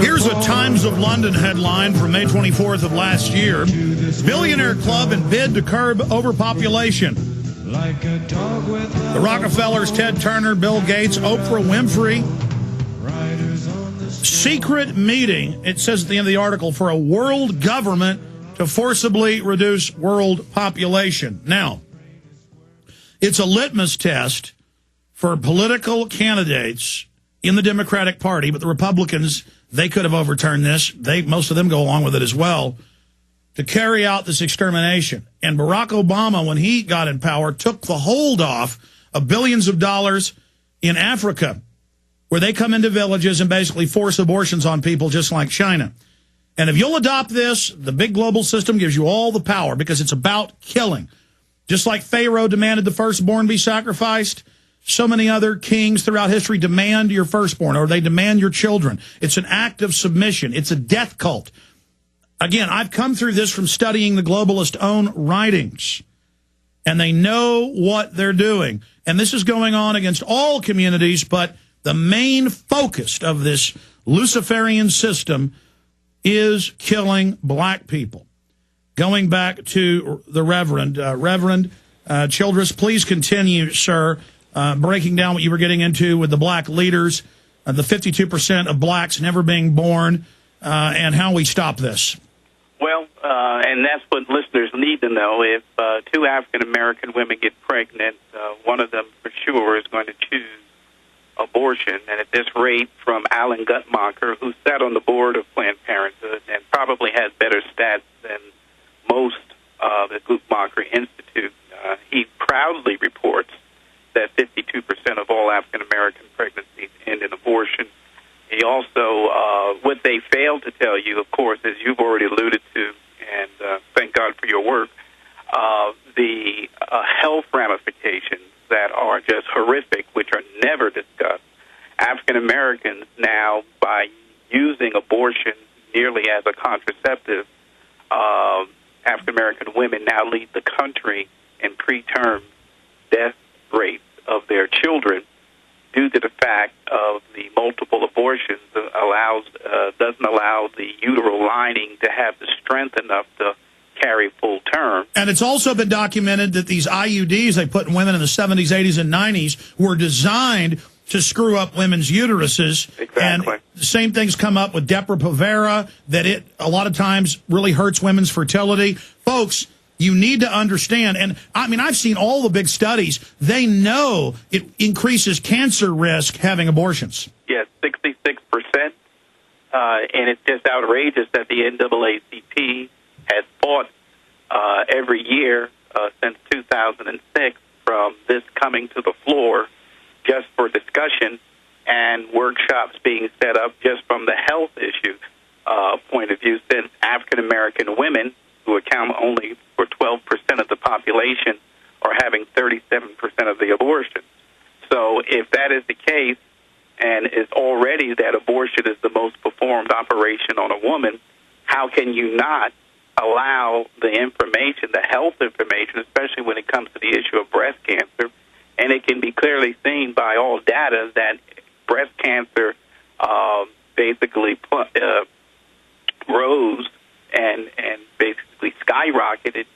Here's a Times of London headline from May 24th of last year. Billionaire club in bid to curb overpopulation. The Rockefellers, Ted Turner, Bill Gates, Oprah Winfrey. Secret meeting, it says at the end of the article, for a world government to forcibly reduce world population. Now, it's a litmus test for political candidates in the Democratic Party, but the Republicans, they could have overturned this. Most of them go along with it as well, to carry out this extermination. And Barack Obama, when he got in power, took the hold off of billions of dollars in Africa, where they come into villages and basically force abortions on people just like China. And if you'll adopt this, the big global system gives you all the power because it's about killing. Just like Pharaoh demanded the firstborn be sacrificed, so many other kings throughout history demand your firstborn, or they demand your children. It's an act of submission. It's a death cult. Again, I've come through this from studying the globalists' own writings, and they know what they're doing. And this is going on against all communities, but the main focus of this Luciferian system is killing black people. Going back to the Reverend Childress, please continue, sir, breaking down what you were getting into with the black leaders, the 52% of blacks never being born, and how we stop this. Well, and that's what listeners need to know. If two African-American women get pregnant, one of them for sure is going to choose abortion. And at this rate, from Alan Guttmacher, who sat on the board of Planned Parenthood and probably has better stats than most of the Guttmacher Institute, he proudly reports that 52% of all African-American pregnancies end in abortion. He also, what they failed to tell you, of course, as you've already alluded to, and thank God for your work, the health ramifications that are just horrific, which are never discussed. African-Americans now, by using abortion nearly as a contraceptive, African-American women now lead the country in preterm death rates of their children due to the fact of the multiple abortions doesn't allow the uteral lining to have the strength enough to carry full term. And it's also been documented that these IUDs they put in women in the 70s, 80s, and 90s were designed to screw up women's uteruses. Exactly. And the same things come up with Depo-Provera, that it a lot of times really hurts women's fertility. Folks, you need to understand, and I mean, I've seen all the big studies. They know it increases cancer risk having abortions. Yes, 66%. And it's just outrageous that the NAACP has fought every year since 2006 from this coming to the floor just for discussion and workshops being set up just from the health issue point of view, since African-American women, who account only for 12% of the population, are having 37% of the abortion. So if that is the case, and it's already that abortion is the most performed operation on a woman, how can you not allow the information, the health information, especially when it comes to the issue of breast cancer? And it can be clearly seen by all data that breast cancer basically rose and basically skyrocketed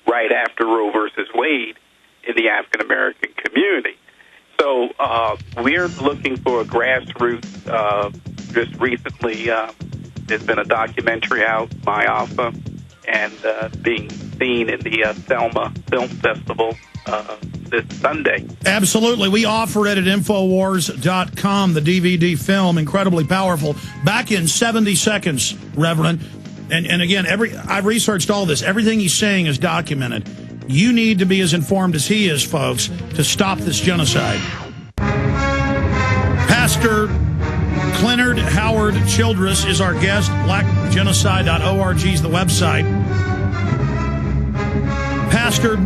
right after Roe versus Wade in the African-American community. So we're looking for a grassroots. Just recently, there's been a documentary out, My Alpha, and being seen in the Selma Film Festival this Sunday. Absolutely. We offer it at Infowars.com, the DVD film, incredibly powerful. Back in 70 seconds, Reverend. And again, I've researched all this. Everything he's saying is documented. You need to be as informed as he is, folks, to stop this genocide. Pastor Clennard Howard Childress is our guest. BlackGenocide.org is the website. Pastor,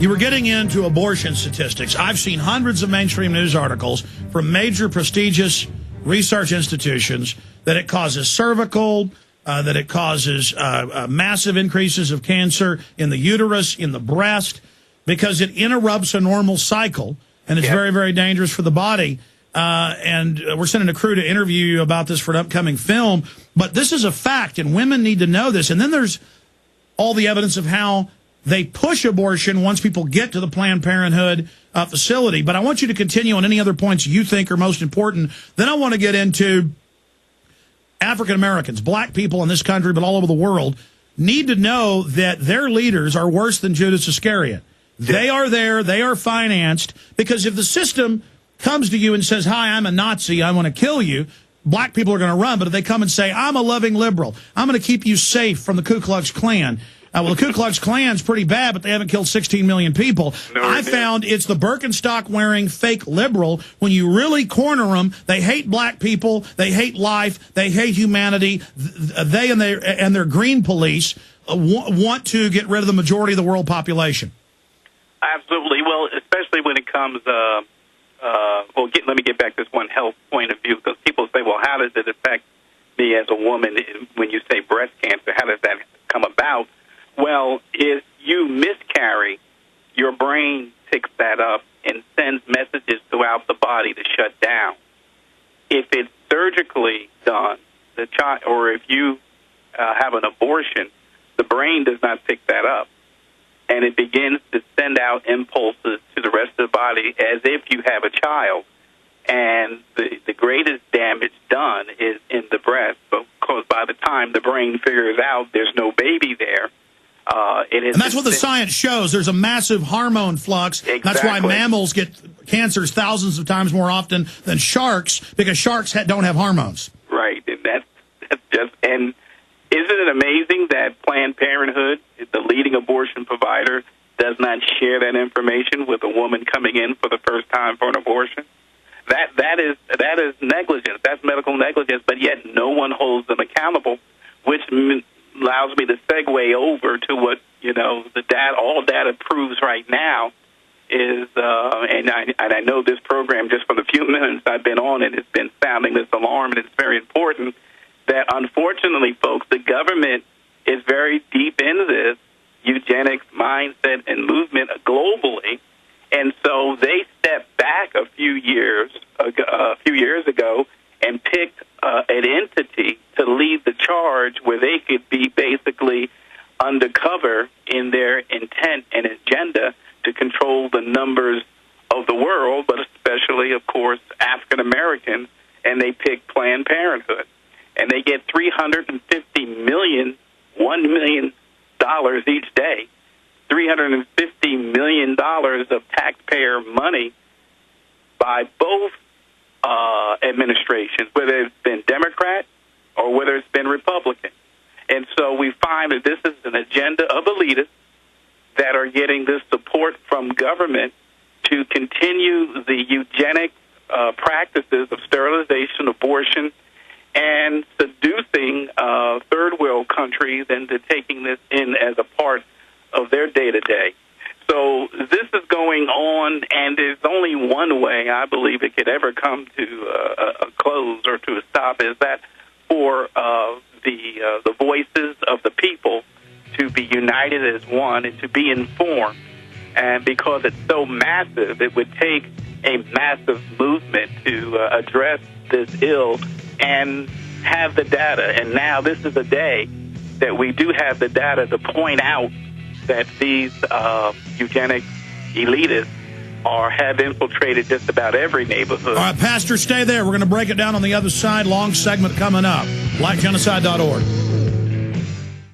you were getting into abortion statistics. I've seen hundreds of mainstream news articles from major prestigious research institutions that it causes cervical, that it causes massive increases of cancer in the uterus, in the breast, because it interrupts a normal cycle, and it's very, very dangerous for the body. and we're sending a crew to interview you about this for an upcoming film. But this is a fact, and women need to know this. And then there's all the evidence of how they push abortion once people get to the Planned Parenthood facility. But I want you to continue on any other points you think are most important. Then I want to get into African Americans, black people in this country, but all over the world, need to know that their leaders are worse than Judas Iscariot. They are there. They are financed. Because if the system comes to you and says, hi, I'm a Nazi, I want to kill you, black people are going to run. But if they come and say, I'm a loving liberal, I'm going to keep you safe from the Ku Klux Klan. Well, the Ku Klux Klan's pretty bad, but they haven't killed 16 million people. I found it's the Birkenstock-wearing fake liberal. When you really corner them, they hate black people, they hate life, they hate humanity. They and their green police want to get rid of the majority of the world population. Absolutely. Well, especially when it comes, let me get back to this one health point of view, because people say, well, how does it affect me as a woman when you say breast cancer? How does that come about? Well, if you miscarry, your brain picks that up and sends messages throughout the body to shut down. If it's surgically done, the child, or if you have an abortion, the brain does not pick that up, and it begins to send out impulses to the rest of the body as if you have a child. And the greatest damage done is in the breast, because by the time the brain figures out there's no baby there, and that's what the science shows. There's a massive hormone flux. Exactly. That's why mammals get cancers thousands of times more often than sharks, because sharks don't have hormones. Right, and that's just. And isn't it amazing that Planned Parenthood, the leading abortion provider, does not share that information with a woman coming in for the first time for an abortion? That is negligence. That's medical negligence. But yet no one holds them accountable, which allows me to segue over to what, all data proves right now is, and I know this program, just for the few minutes I've been on it, has been sounding this alarm, and it's very important that, unfortunately, folks, the government is very deep into this eugenics mindset and movement globally, and so they stepped back a few years ago and picked an entity to lead the charge where they could be basically undercover in their intent and agenda to control the numbers of the world, but especially, of course, African Americans, and they picked Planned Parenthood. And they get $350 million, $1 million each day, $350 million of taxpayer money by both administrations, whether it's been Democrat or whether it's been Republican. And so we find that this is an agenda of elitists that are getting this support from government to continue the eugenic practices of sterilization, abortion, and seducing third world countries into taking this in as a part of their day-to-day. So this is going on, and there's only one way I believe it could ever come to a close or to a stop, is that for the voices of the people to be united as one and to be informed. And because it's so massive, it would take a massive movement to address this ill and have the data. And now this is a day that we do have the data to point out that these eugenic elitists have infiltrated just about every neighborhood. All right, Pastor, stay there. We're going to break it down on the other side. Long segment coming up. BlackGenocide.org.